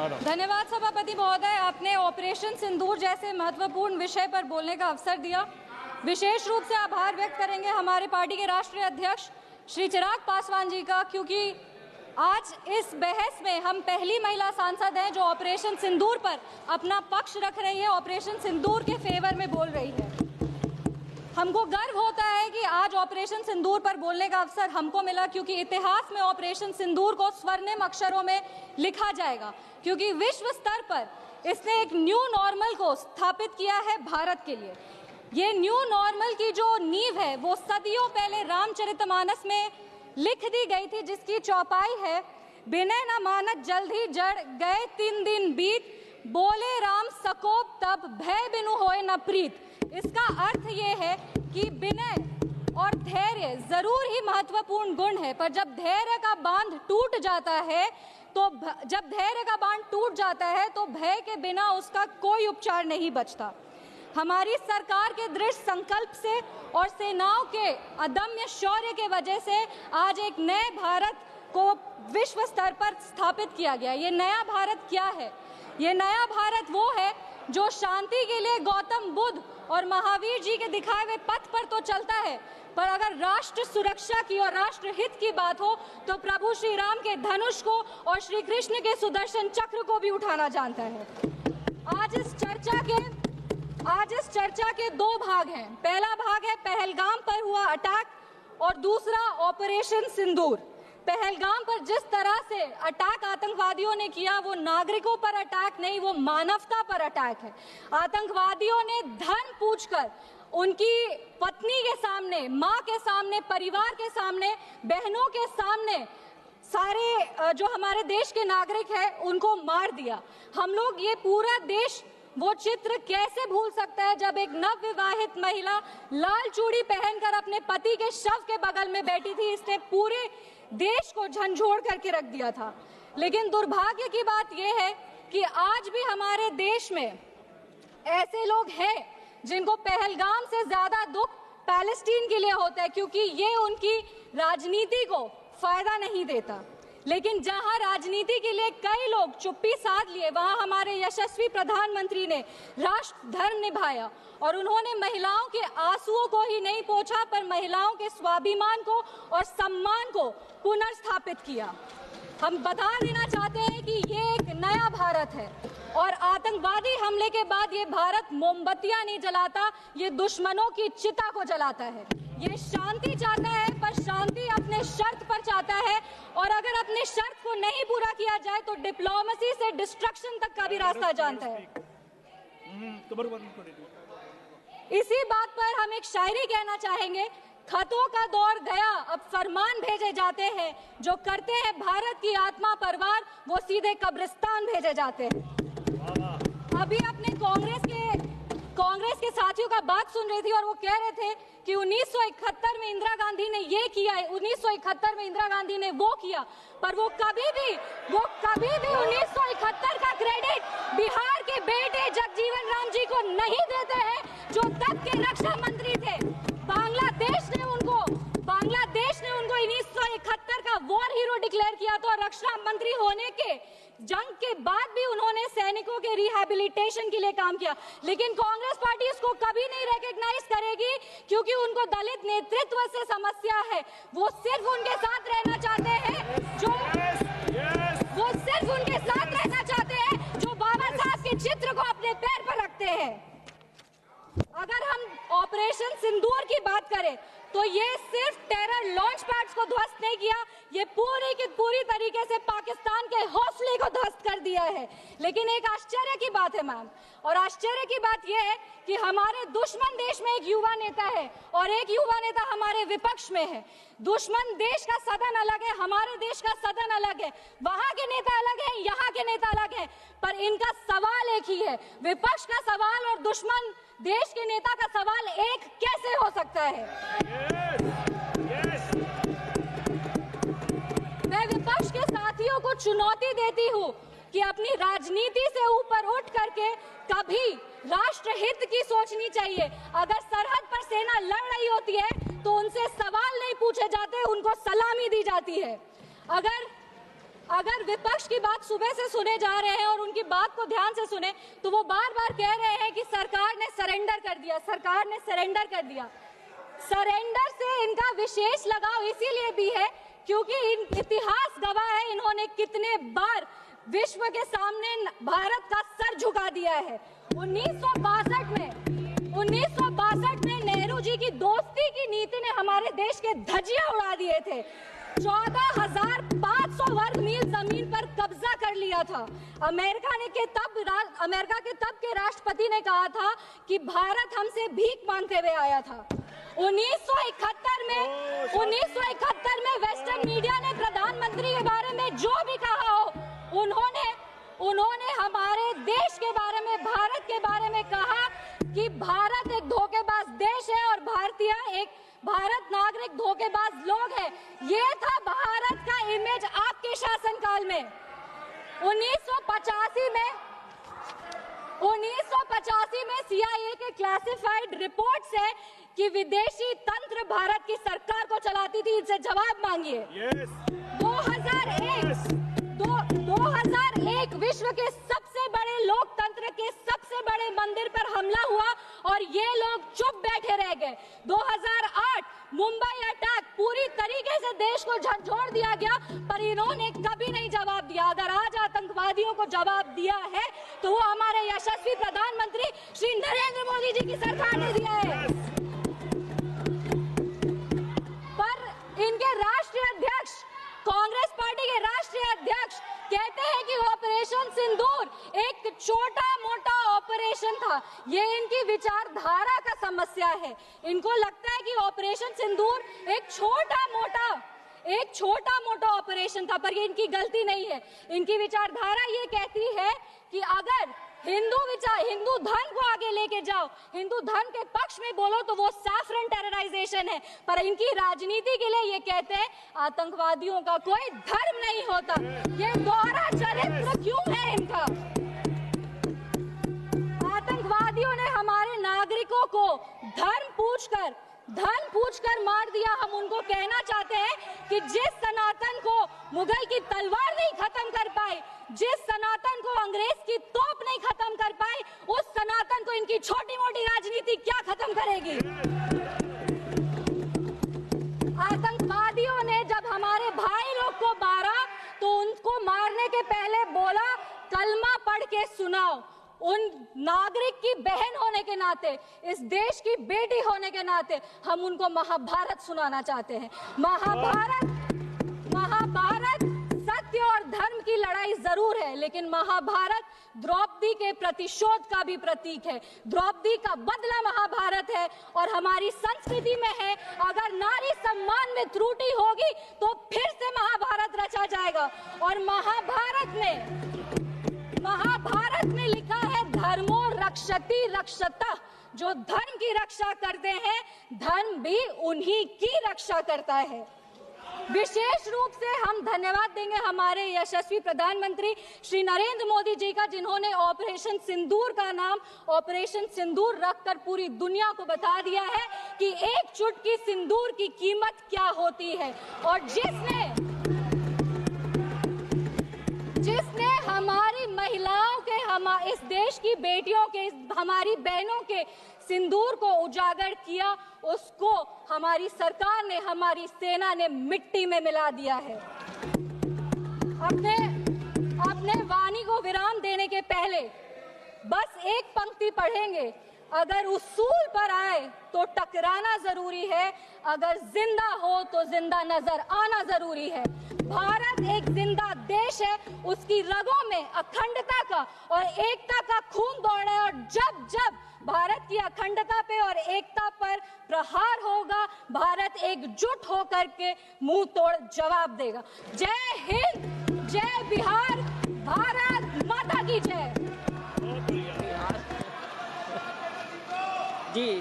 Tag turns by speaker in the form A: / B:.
A: धन्यवाद सभापति महोदय, आपने ऑपरेशन सिंदूर जैसे महत्वपूर्ण विषय पर बोलने का अवसर दिया। विशेष रूप से आभार व्यक्त करेंगे हमारे पार्टी के राष्ट्रीय अध्यक्ष श्री चिराग पासवान जी का, क्योंकि आज इस बहस में हम पहली महिला सांसद हैं जो ऑपरेशन सिंदूर पर अपना पक्ष रख रही है, ऑपरेशन सिंदूर के फेवर में बोल रही है। हमको गर्व होता है कि आज ऑपरेशन सिंदूर पर बोलने का अवसर हमको मिला, क्योंकि इतिहास में ऑपरेशन सिंदूर को स्वर्णिम अक्षरों में लिखा जाएगा, क्योंकि विश्व स्तर पर इसने एक न्यू नॉर्मल को स्थापित किया है भारत के लिए। ये न्यू नॉर्मल की जो नींव है वो सदियों पहले रामचरितमानस में लिख दी गई थी, जिसकी चौपाई है, बिनय न मानत जल्द ही जड़ गए 3 दिन बीत, बोले राम सकोप तब भय बिनु होए न प्रीत। इसका अर्थ ये है कि विनय और धैर्य जरूर ही महत्वपूर्ण गुण है, पर जब धैर्य का बांध टूट जाता है तो भय के बिना उसका कोई उपचार नहीं बचता। हमारी सरकार के दृढ़ संकल्प से और सेनाओं के अदम्य शौर्य के वजह से आज एक नए भारत को विश्व स्तर पर स्थापित किया गया। ये नया भारत क्या है? ये नया भारत वो है जो शांति के लिए गौतम बुद्ध और महावीर जी के दिखाए हुए पथ पर तो चलता है, पर अगर राष्ट्र सुरक्षा की और राष्ट्र हित की बात हो तो प्रभु श्री राम के धनुष को और श्री कृष्ण के सुदर्शन चक्र को भी उठाना जानता है। आज इस चर्चा के 2 भाग हैं। पहला भाग है पहलगाम पर हुआ अटैक और दूसरा ऑपरेशन सिंदूर। पहलगाम पर जिस तरह से अटैक आतंकवादियों ने किया वो नागरिकों पर अटैक नहीं, वो मानवता पर अटैक है। आतंकवादियों ने धर्म पूछकर उनकी पत्नी के सामने, माँ के सामने, परिवार के सामने, बहनों के सामने सारे जो हमारे देश के नागरिक हैं उनको मार दिया। हम लोग ये पूरा देश वो चित्र कैसे भूल सकता है जब एक नवविवाहित महिला लाल चूड़ी पहनकर अपने पति के शव के बगल में बैठी थी। इसने पूरे देश को झंझोड़ करके रख दिया था। लेकिन दुर्भाग्य की बात यह है कि आज भी हमारे देश में ऐसे लोग हैं जिनको पहलगाम से ज्यादा दुख पैलेस्टीन के लिए होता है, क्योंकि ये उनकी राजनीति को फायदा नहीं देता। लेकिन जहां राजनीति के लिए कई लोग चुप्पी साध लिए, वहां हमारे यशस्वी प्रधानमंत्री ने राष्ट्र धर्म निभाया और उन्होंने महिलाओं के आंसुओं को ही नहीं पोंछा, पर महिलाओं के स्वाभिमान को और सम्मान को पुनर्स्थापित किया। हम बता देना चाहते हैं कि ये एक नया भारत है और आतंकवादी हमले के बाद ये भारत मोमबत्तियां नहीं जलाता, ये दुश्मनों की चिता को जलाता है। ये शांति चाहता है, पर शांति अपने शर्त पर चाहता है, और अगर अपने शर्त को नहीं पूरा किया जाए तो डिप्लोमेसी से डिस्ट्रक्शन तक का भी रास्ता जानता है। इसी बात पर हम एक शायरी कहना चाहेंगे, खतों का दौर गया अब फरमान भेजे जाते हैं, जो करते हैं भारत की आत्मा परवार वो सीधे कब्रिस्तान भेजे जाते हैं। अभी अपने कांग्रेस के साथियों का बात सुन रही थी और वो कह रहे थे कि 1971 में इंदिरा गांधी ने ये किया है, 1971 में इंदिरा गांधी ने वो किया, पर वो कभी भी 1971 का क्रेडिट बिहार के बेटे जगजीवन राम जी को नहीं देते हैं, जो तब के रक्षा मंत्री थे। बांग्लादेश ने उनको 1971 का वॉर हीरो डिक्लेयर किया था, और रक्षा मंत्री होने के जंग के बाद भी उन्होंने सैनिकों के रिहैबिलिटेशन के लिए काम किया। लेकिन कांग्रेस पार्टी इसको कभी नहीं रिकॉग्नाइज करेगी, क्योंकि उनको दलित नेतृत्व से समस्या है। वो सिर्फ उनके साथ रहना चाहते हैं जो बाबा साहब के चित्र को अपने पैर पर रखते हैं। अगर हम ऑपरेशन सिंदूर की बात करें तो ये सिर्फ टेरर लॉन्च पैड्स को ध्वस्त नहीं किया, ये पूरी की पूरी तरीके से पाकिस्तान के हौसले को ध्वस्त कर दिया है। लेकिन एक आश्चर्य की बात है मैम, और आश्चर्य की बात यह है कि हमारे दुश्मन देश में एक युवा नेता है और एक युवा नेता हमारे विपक्ष में है। दुश्मन देश का सदन अलग है, हमारे देश का सदन अलग है, वहां के नेता अलग है, यहाँ के नेता अलग है, पर इनका सवाल एक ही है। विपक्ष का सवाल और दुश्मन देश के नेता का सवाल एक कैसे हो सकता है? मैं विपक्ष के साथियों को चुनौती देती हूँ कि अपनी राजनीति से ऊपर उठ करके कभी राष्ट्र हित की सोचनी चाहिए। अगर सरहद पर सेना लड़ रही होती है तो उनसे सवाल नहीं पूछे जाते, उनको सलामी दी जाती है। अगर विपक्ष की बात सुबह से सुने जा रहे हैं और उनकी बात को ध्यान से सुने तो वो बार बार कह रहे हैं कि सरकार ने सरेंडर कर दिया, सरकार ने सरेंडर कर दिया। सरेंडर से इनका विशेष लगाव इसीलिए भी है क्योंकि इतिहास गवाह है इन्होंने कितने बार विश्व के सामने भारत का सर झुका दिया है। 1962 में नेहरू जी की दोस्ती की नीति ने हमारे देश के धज्जियां उड़ा दिए थे। 14,500 वर्ग मील जमीन पर कब्जा कर लिया था। अमेरिका के तब के राष्ट्रपति ने कहा था कि भारत हमसे भीख मांगते हुए आया था। 1971 में वेस्टर्न मीडिया ने प्रधानमंत्री के बारे में जो भी कहा हो, उन्होंने हमारे देश के बारे में, भारत के बारे में कहा कि भारत एक धोखेबाज देश है और भारत नागरिक धोखेबाज लोग हैं। ये था भारत का इमेज आपके शासनकाल में। 1985 में CIA के क्लासिफाइड रिपोर्ट्स है कि विदेशी तंत्र भारत की सरकार को चलाती थी। इनसे जवाब मांगिए। 2001 विश्व के सबसे बड़े लोकतंत्र के सबसे बड़े मंदिर पर हमला हुआ और ये लोग चुप बैठे रह गए। 2008 मुंबई अटैक, पूरी तरीके से देश को झकझोर दिया गया, पर इन्होंने कभी नहीं जवाब दिया। अगर आज आतंकवादियों को जवाब दिया है तो वो हमारे यशस्वी प्रधानमंत्री श्री नरेंद्र मोदी जी की सरकार ने दिया है। पर इनके राष्ट्रीय अध्यक्ष, कांग्रेस पार्टी के राष्ट्रीय अध्यक्ष कहते हैं कि ऑपरेशन सिंदूर एक छोटा मोटा ऑपरेशन था। ये इनकी विचारधारा का समस्या है। इनको लगता है कि ऑपरेशन सिंदूर एक छोटा मोटा ऑपरेशन था, पर ये इनकी गलती नहीं है। इनकी विचारधारा ये कहती है कि अगर हिंदू धर्म को आगे लेके जाओ, हिंदू धर्म के पक्ष में बोलो तो वो सैफरन टेरराइजेशन है। पर इनकी राजनीति के लिए ये कहते हैं आतंकवादियों का कोई धर्म नहीं होता। ये दोहरा चरित्र क्यों है इनका? आतंकवादियों ने हमारे नागरिकों को धर्म पूछकर मार दिया। हम उनको कहना चाहते हैं कि जिस सनातन को मुगल की तलवार नहीं खत्म कर पाई, जिस सनातन को अंग्रेज की तोप नहीं खत्म कर पाई, उस सनातन को इनकी छोटी मोटी राजनीति क्या खत्म करेगी? आतंकवादियों ने जब हमारे भाई लोग को मारा तो उनको मारने के पहले बोला कलमा पढ़ के सुनाओ। उन नागरिक की बहन होने के नाते, इस देश की बेटी होने के नाते हम उनको महाभारत सुनाना चाहते हैं। महाभारत सत्य और धर्म की लड़ाई जरूर है, लेकिन महाभारत द्रौपदी के प्रतिशोध का भी प्रतीक है। द्रौपदी का बदला महाभारत है और हमारी संस्कृति में है। अगर नारी सम्मान में त्रुटि होगी तो फिर से महाभारत रचा जाएगा। और महाभारत में लिखा है धर्मो रक्षति रक्षता। जो धर्म की रक्षा करते हैं, धर्म भी उन्हीं की रक्षा करता है। विशेष रूप से हम धन्यवाद देंगे हमारे यशस्वी प्रधानमंत्री श्री नरेंद्र मोदी जी का, जिन्होंने ऑपरेशन सिंदूर का नाम ऑपरेशन सिंदूर रखकर पूरी दुनिया को बता दिया है कि एक चुटकी सिंदूर की कीमत क्या होती है। और जिसने हमारी महिलाओं के, इस देश की बेटियों के, हमारी बहनों के सिंदूर को उजागर किया, उसको हमारी सरकार ने, हमारी सेना ने मिट्टी में मिला दिया है। अपने वाणी को विराम देने के पहले बस एक पंक्ति पढ़ेंगे। अगर उसूल पर आए तो टकराना जरूरी है, अगर जिंदा हो तो जिंदा नजर आना जरूरी है। भारत एक जिंदा देश है, उसकी रगों में अखंडता का और एकता का खून दौड़ा है। और जब जब भारत की अखंडता पे और एकता पर प्रहार होगा, भारत एकजुट होकर के मुंह तोड़ जवाब देगा। जय हिंद, जय बिहार, भारत माता की जय। जी।